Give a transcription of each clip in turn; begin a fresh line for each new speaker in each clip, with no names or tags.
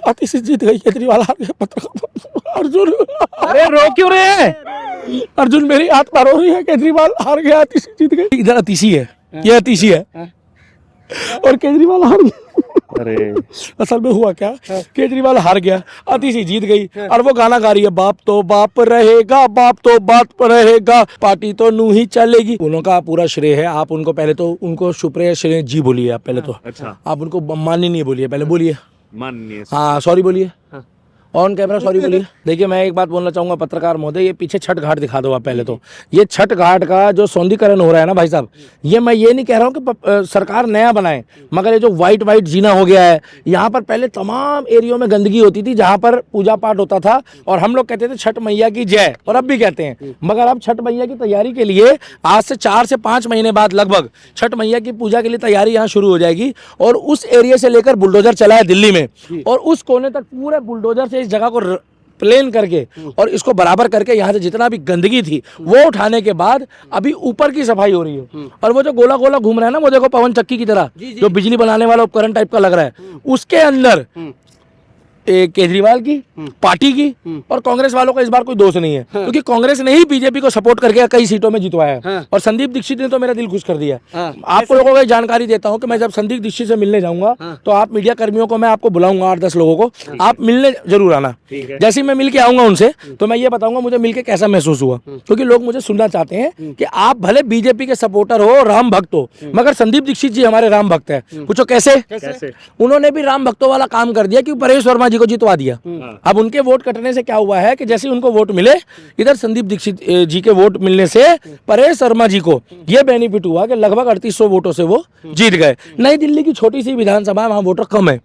अति से जीत गई, केजरीवाल हार गया। पत्रकार अर्जुन,
अरे रो क्यों रहे हैं?
अर्जुन मेरी आत्मा रो रही है, केजरीवाल हार गया, अति से जीत गई। इधर अतिशी है, ये अतिशी है और केजरीवाल हार गया।
अरे
असल में हुआ क्या, केजरीवाल हार गया, अतिशी जीत गई और वो गाना गा रही है, बाप तो बाप रहेगा, बाप तो बाप रहेगा, पार्टी तो नू ही चलेगी। उनका पूरा श्रेय है, आप उनको पहले तो उनको सुप्रिया श्रेय जी बोलिए आप पहले तो।
अच्छा,
आप उनको माननीय नहीं बोलिए, पहले बोलिए
माननीय।
हाँ सॉरी बोलिए, ऑन कैमरा सॉरी बोलिए। देखिए मैं एक बात बोलना चाहूंगा पत्रकार महोदय, ये पीछे छठ घाट दिखा दो आप पहले तो। ये छठ घाट का जो सौंदर्यीकरण हो रहा है ना भाई साहब, ये मैं ये नहीं कह रहा हूँ कि सरकार नया बनाए, मगर ये जो वाइट जीना हो गया है, यहाँ पर पहले तमाम एरियो में गंदगी होती थी जहाँ पर पूजा पाठ होता था और हम लोग कहते थे छठ मैया की जय, और अब भी कहते हैं। मगर अब छठ मैया की तैयारी के लिए आज से 4 से 5 महीने बाद लगभग छठ मैया की पूजा के लिए तैयारी यहाँ शुरू हो जाएगी और उस एरिया से लेकर बुलडोजर चला है दिल्ली में और उस कोने तक पूरे बुलडोजर से इस जगह को प्लेन करके और इसको बराबर करके यहाँ से जितना भी गंदगी थी वो उठाने के बाद अभी ऊपर की सफाई हो रही है। और वो जो गोला गोला घूम रहा है ना, वो देखो पवन चक्की की तरह जो बिजली बनाने वाला उपकरण टाइप का लग रहा है, उसके अंदर केजरीवाल की पार्टी की और कांग्रेस वालों का इस बार कोई दोष नहीं है, क्योंकि कांग्रेस ने ही बीजेपी को सपोर्ट करके कई सीटों में जितवाया है और संदीप दीक्षित ने तो मेरा दिल खुश कर दिया। आपको लोगों को जानकारी देता हूं कि मैं जब संदीप दीक्षित से मिलने जाऊंगा तो आप मीडिया कर्मियों को मैं आपको बुलाऊंगा, 8-10 लोगों को, आप मिलने जरूर आना। जैसे ही मैं मिल के आऊंगा उनसे तो मैं ये बताऊंगा मुझे मिलके कैसा महसूस हुआ, क्योंकि लोग मुझे सुनना चाहते हैं कि आप भले बीजेपी के सपोर्टर हो, राम भक्त हो, मगर संदीप दीक्षित जी हमारे राम भक्त है। पूछो कैसे? उन्होंने भी राम भक्तों वाला काम कर दिया कि परेश वर्मा जी को जितवा दिया। अब उनके वोट कटने से क्या हुआ है कि जैसे उनको वोट मिले, इधर संदीप दीक्षित जी के वोट मिलने से परेश वर्मा जी को यह बेनिफिट हुआ कि लगभग 3800 वोटों से वो जीत गए। नई दिल्ली की छोटी सी विधानसभा है, वहां वोटर कम है।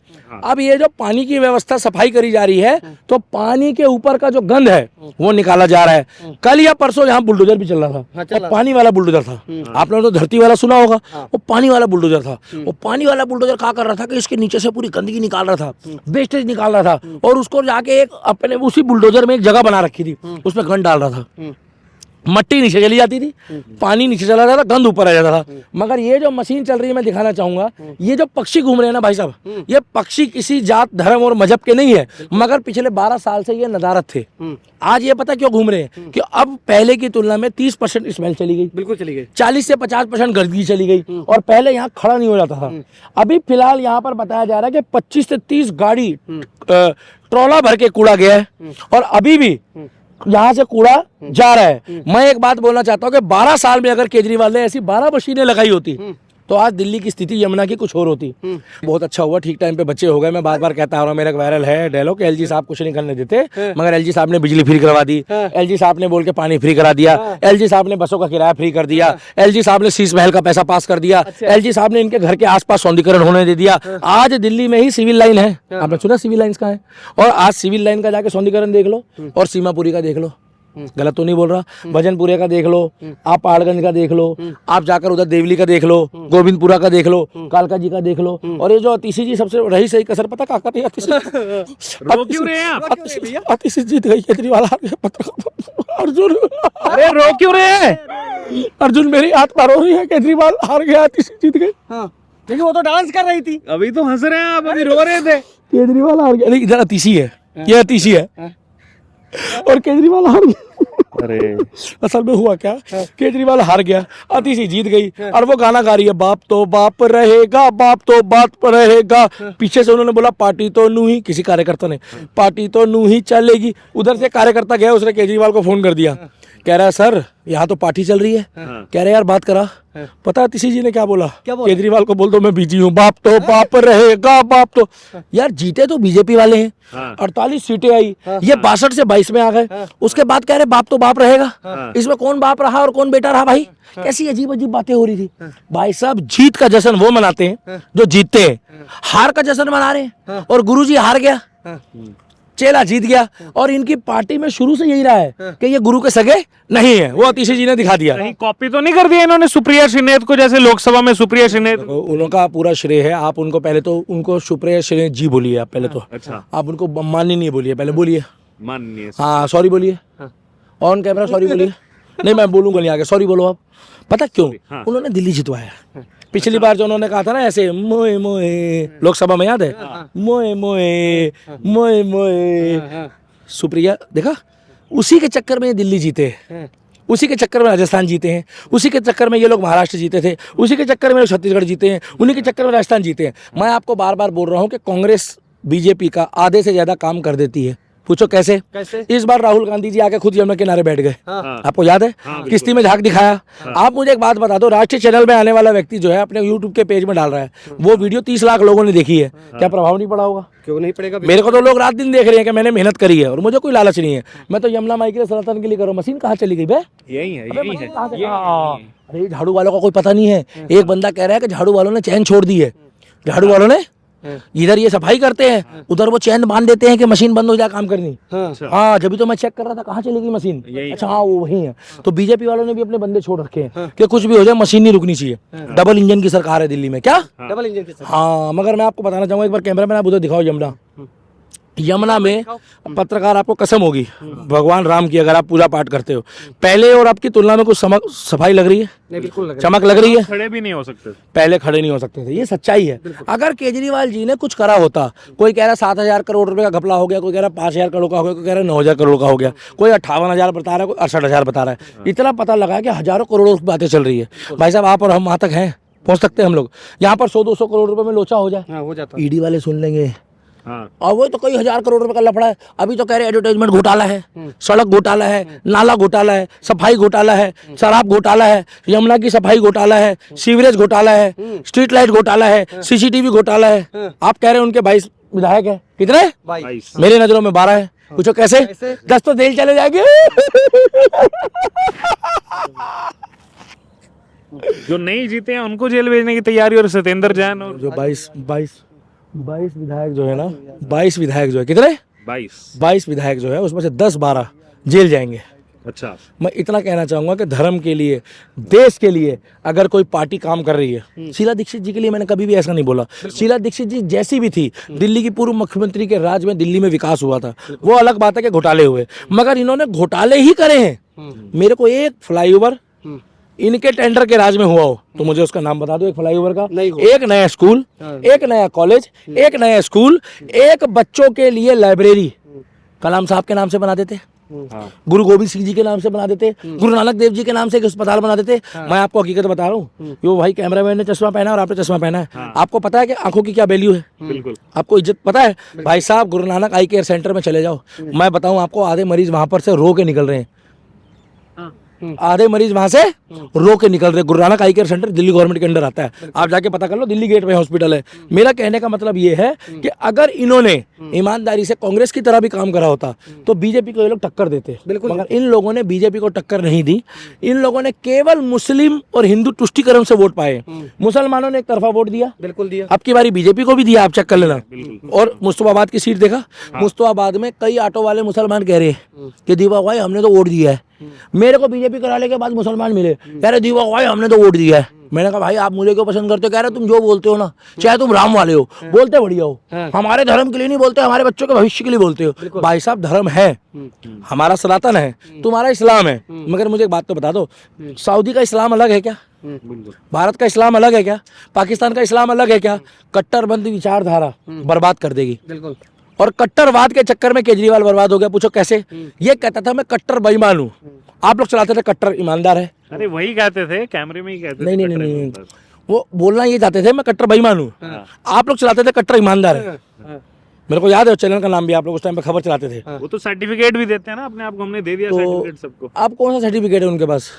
अब ये जो पानी की व्यवस्था सफाई करी जा रही है तो पानी के ऊपर का जो गंद है वो निकाला जा रहा है। कल या परसों यहाँ बुलडोजर भी चल रहा था और पानी वाला बुलडोजर था। आपने तो धरती वाला सुना होगा, वो पानी वाला बुलडोजर था। वो पानी वाला बुलडोजर क्या कर रहा था कि इसके नीचे से पूरी गंदगी निकाल रहा था, वेस्टेज निकाल रहा था और उसको जाके एक अपने उसी बुलडोजर में एक जगह बना रखी थी, उसमें गंद डाल रहा था। मट्टी नीचे चली जाती थी, पानी नीचे चला जाता था, गंद ऊपर आ जाता था। मगर ये जो मशीन चल रही है मैं दिखाना चाहूंगा, ये जो पक्षी घूम रहे हैं ना भाई साहब, ये पक्षी किसी जात धर्म और मजहब के नहीं है, मगर पिछले 12 साल से ये नदारत थे। आज ये पता क्यों घूम रहे हैं कि अब पहले की तुलना में 30% स्मेल चली गई, बिल्कुल चली गई, 40 से 50% गंदगी चली गई और पहले यहाँ खड़ा नहीं हो जाता था। अभी फिलहाल यहाँ पर बताया जा रहा है कि 25 से 30 गाड़ी ट्रॉला भर के कूड़ा गया है और अभी भी यहाँ से कूड़ा जा रहा है। मैं एक बात बोलना चाहता हूँ कि 12 साल में अगर केजरीवाल ने ऐसी 12 मशीनें लगाई होती तो आज दिल्ली की स्थिति यमुना की कुछ और होती। बहुत अच्छा हुआ, ठीक टाइम पे बच्चे हो गए। मैं बार बार कहता आ रहा हूँ, मेरा एक वायरल है डायलॉग, एलजी साहब कुछ नहीं करने देते, मगर एलजी साहब ने बिजली फ्री करवा दी, एलजी साहब ने बोल के पानी फ्री करा दिया, एलजी साहब ने बसों का किराया फ्री कर दिया, एलजी साहब ने शीश महल का पैसा पास कर दिया, एलजी साहब ने इनके घर के आसपास सौंदर्यीकरण होने दे दिया। आज दिल्ली में ही सिविल लाइन है, आपने सुना सिविल लाइन कहाँ है? और आज सिविल लाइन का जाके सौंदर्यीकरण देख लो और सीमापुरी का देख लो, गलत तो नहीं बोल रहा, भजनपुरे का देख लो, आप पहाड़गंज का देख लो, आप जाकर उधर देवली का देख लो, गोविंदपुरा का देख लो, कालका जी का देख लो। और ये जो अतिशी जी सबसे रही सही कसर पता क्या कर रही है? अतिशी जीत गई, केजरीवाल हार गया। पत्रकार अर्जुन,
अरे रो क्यों रहे हैं?
अर्जुन मेरी आत्मा रो रही है, केजरीवाल हार गया, अतिशी जीत गई।
देखिए वो तो डांस कर रही थी,
अभी तो हंस रहे हैं आप, अभी रो रहे थे।
केजरीवाल हार गया, इधर अतिशी है, ये अतिशी है और केजरीवाल हार गया।
अरे
असल में हुआ क्या, केजरीवाल हार गया, अतिशी जीत गई और वो गाना गा रही है, बाप तो बाप रहेगा, बाप तो बाप रहेगा। पीछे से उन्होंने बोला पार्टी तो नू ही, किसी कार्यकर्ता ने, पार्टी तो नू ही चलेगी। उधर से कार्यकर्ता गया, उसने केजरीवाल को फोन कर दिया, कह रहा है सर यहाँ तो पार्टी चल रही है। कह रहे यार बात करा। पता अतिशी जी ने क्या बोला? केजरीवाल को बोल दो मैं बिजी हूँ, बाप तो बाप रहेगा, बाप तो। यार जीते तो बीजेपी वाले हैं, 48 सीटें आई, ये 62 से 22 में आ गए। उसके बाद कह रहे बाप तो बाप रहेगा। इसमें कौन बाप रहा और कौन बेटा रहा भाई? कैसी अजीब अजीब बातें हो रही थी। भाई साहब जीत का जश्न वो मनाते हैं जो जीतते हैं, हार का जश्न मना रहे हैं। और गुरुजी हार गया, चेला जीत गया। और इनकी पार्टी में शुरू से यही रहा है कि ये गुरु के सगे नहीं है, वो अतिशी जी ने दिखा दिया।
कहीं कॉपी तो नहीं कर दिया इन्होंने सुप्रिया श्रीनेत को, जैसे लोकसभा में सुप्रिया श्रीनेत?
उनका पूरा श्रेय है, आप उनको पहले तो उनको सुप्रिया श्रीनेत जी बोलिए आप पहले तो।
अच्छा,
आप उनको माननीय नहीं बोलिए, पहले बोलिए
माननीय।
हाँ सॉरी बोलिए, ऑन कैमरा सॉरी बोलिए। नहीं मैं बोलूंगा नहीं आगे, सॉरी बोलो आप। पता क्यों? उन्होंने दिल्ली जितवाया, पिछली बार जो उन्होंने कहा था ना ऐसे मोए मोए, लोकसभा में याद है, मोए मोए मोए मोए, सुप्रिया देखा, उसी के चक्कर में ये दिल्ली जीते, उसी के चक्कर में राजस्थान जीते हैं, उसी के चक्कर में ये लोग महाराष्ट्र जीते थे, उसी के चक्कर में लोग छत्तीसगढ़ जीते हैं, उन्हीं के चक्कर में राजस्थान जीते हैं। मैं आपको बार बार बोल रहा हूँ कि कांग्रेस बीजेपी का आधे से ज्यादा काम कर देती है। पूछो कैसे? इस बार राहुल गांधी जी आके खुद यमुना किनारे बैठ गए, आपको याद है, किश्ती में झांक दिखाया। आप मुझे एक बात बता दो, राष्ट्रीय चैनल में आने वाला व्यक्ति जो है अपने यूट्यूब के पेज में डाल रहा है, वो वीडियो 30 लाख लोगों ने देखी है, क्या प्रभाव नहीं पड़ा होगा?
क्यों नहीं पड़ेगा?
मेरे को तो लोग रात दिन देख रहे हैं कि मैंने मेहनत करी है और मुझे कोई लालच नहीं है। मैं तो यमुना माई के लिए सनातन के लिए करूँ। मशीन कहाँ चली गई बे?
यही है,
अबे मशीन कहाँ से? अरे झाड़ू वालों का कोई पता नहीं है। एक बंदा कह रहा है कि झाड़ू वालों ने चैन छोड़ दी है। झाड़ू वालों ने इधर ये सफाई करते हैं, उधर वो चैन बांध देते हैं कि मशीन बंद हो जाए काम करनी। हाँ, जब भी तो मैं चेक कर रहा था कहाँ चली गई मशीन। अच्छा हाँ, वो वही है। तो बीजेपी वालों ने भी अपने बंदे छोड़ रखे हैं कि कुछ भी हो जाए मशीन नहीं रुकनी चाहिए। डबल इंजन की सरकार है दिल्ली में, क्या
डबल इंजन के साथ।
हाँ, मगर मैं आपको बताना चाहूंगा, एक बार कैमरा मैन आप उधर दिखाओ यमुना। यमुना में पत्रकार, आपको कसम होगी भगवान राम की, अगर आप पूजा पाठ करते हो, पहले और आपकी तुलना में कुछ सफाई लग रही है?
नहीं, बिल्कुल लग
चमक लग रही है?
खड़े भी नहीं हो सकते,
पहले खड़े नहीं हो सकते थे, ये सच्चाई है। अगर केजरीवाल जी ने कुछ करा होता, कोई कह रहा 7,000 करोड़ रुपए का घपला हो गया, कोई कह रहा 5,000 करोड़ का हो गया, कोई कह रहा 9,000 करोड़ का हो गया, कोई 58,000 बता रहा है, कोई 68,000 बता रहा है, इतना पता लगा कि हजारों करोड़ों की बातें चल रही है। भाई साहब, आप और हम वहां तक हैं, पहुंच सकते हैं हम लोग। यहाँ पर 100-200 करोड़ रुपए में लोचा हो जाए,
हाँ, हो जाता।
ईडी वाले सुन लेंगे।
हाँ।
और वो तो कई हजार करोड़ रुपए का लफड़ा है। अभी तो कह रहे एडवर्टाइजमेंट घोटाला है, सड़क घोटाला है, नाला घोटाला है, सफाई घोटाला है, शराब घोटाला है, यमुना की सफाई घोटाला है, सीवरेज घोटाला है, स्ट्रीट लाइट घोटाला है, सीसीटीवी घोटाला है। आप कह रहे हैं उनके 22 विधायक है, कितने?
22।
मेरी नजरों में 12 है। पूछो कैसे? 10 तो जेल चले जाएंगे।
जो नहीं जीते हैं उनको जेल भेजने की तैयारी, और सत्येंद्र जैन और
जो 22 विधायक जो है ना, 22 विधायक जो है, कितने? 22 विधायक जो है, उसमें से 10-12 जेल जाएंगे।
अच्छा,
मैं इतना कहना चाहूंगा कि धर्म के लिए, देश के लिए अगर कोई पार्टी काम कर रही है, शीला दीक्षित जी के लिए मैंने कभी भी ऐसा नहीं बोला। शीला दीक्षित जी जैसी भी थी, दिल्ली की पूर्व मुख्यमंत्री के राज में दिल्ली में विकास हुआ था, वो अलग बात है कि घोटाले हुए, मगर इन्होंने घोटाले ही करे हैं। मेरे को एक फ्लाईओवर इनके टेंडर के राज में हुआ हो तो मुझे उसका नाम बता दो, एक फ्लाईओवर का, एक नया स्कूल, एक नया कॉलेज, एक नया स्कूल, एक बच्चों के लिए लाइब्रेरी कलाम साहब के नाम से बना देते, गुरु गोविंद सिंह जी के नाम से बना देते, गुरु नानक देव जी के नाम से एक अस्पताल बना देते। मैं आपको हकीकत बता रहा हूँ, यो भाई कैमरामैन ने चश्मा पहना है और आपने चश्मा पहना है, आपको पता है कि आंखों की क्या वैल्यू है?
बिल्कुल।
आपको इज्जत पता है? भाई साहब, गुरु नानक आई केयर सेंटर में चले जाओ, मैं बताऊं आपको, आधे मरीज वहां पर से रो के निकल रहे हैं, आधे मरीज वहां से रो के निकल रहे। गुरु नानक आई केयर सेंटर दिल्ली गवर्नमेंट के अंडर आता है, आप जाके पता कर लो, दिल्ली गेट में हॉस्पिटल है। मेरा कहने का मतलब ये है कि अगर इन्होंने ईमानदारी से कांग्रेस की तरह भी काम करा होता तो बीजेपी को ये लोग टक्कर देते, मगर इन लोगों ने बीजेपी को टक्कर नहीं दी। इन लोगों ने केवल मुस्लिम और हिंदू तुष्टिकरण से वोट पाए। मुसलमानों ने एक तरफा वोट दिया,
बिल्कुल दिया।
अब की बारी बीजेपी को भी दिया, आप चेक कर लेना। और मुस्तफाबाद की सीट देखा, मुस्तफाबाद में कई ऑटो वाले मुसलमान कह रहे हैं कि दीवा भाई हमने तो वोट दिया है। मेरे को बीजेपी कराने के बाद मुसलमान मिले, कह रहे दीवा भाई हमने तो वोट दिया है। मैंने कहा भाई आप मुझे क्यों पसंद करते हो? कह रहे तुम जो बोलते हो ना, चाहे तुम राम वाले हो, बोलते बढ़िया हो, हमारे धर्म के लिए नहीं बोलते, हमारे बच्चों के भविष्य के लिए बोलते हो। भाई साहब, धर्म है हमारा सनातन है, तुम्हारा इस्लाम है, मगर मुझे एक बात तो बता दो, सऊदी का इस्लाम अलग है क्या? भारत का इस्लाम अलग है क्या? पाकिस्तान का इस्लाम अलग है क्या? कट्टरबंदी विचारधारा बर्बाद कर देगी, बिल्कुल। और कट्टरवाद के चक्कर में केजरीवाल बर्बाद हो गया। पूछो कैसे? ये कहता था मैं कट्टर बेईमान हूँ, आप लोग चलाते थे कट्टर ईमानदार है।
अरे वही कहते थे, कैमरे में ही कहते थे।
नहीं, वो बोलना ये चाहते थे मैं कट्टर बेईमान हूँ, आप लोग चलाते थे कट्टर ईमानदार है। मेरे को याद है चैनल का नाम भी, आप लोग उस टाइम पे खबर चलाते थे।
वो तो सर्टिफिकेट भी देते हैं ना अपने आप को, हमने दे दिया सर्टिफिकेट सबको।
आप कौन सा सर्टिफिकेट है उनके पास?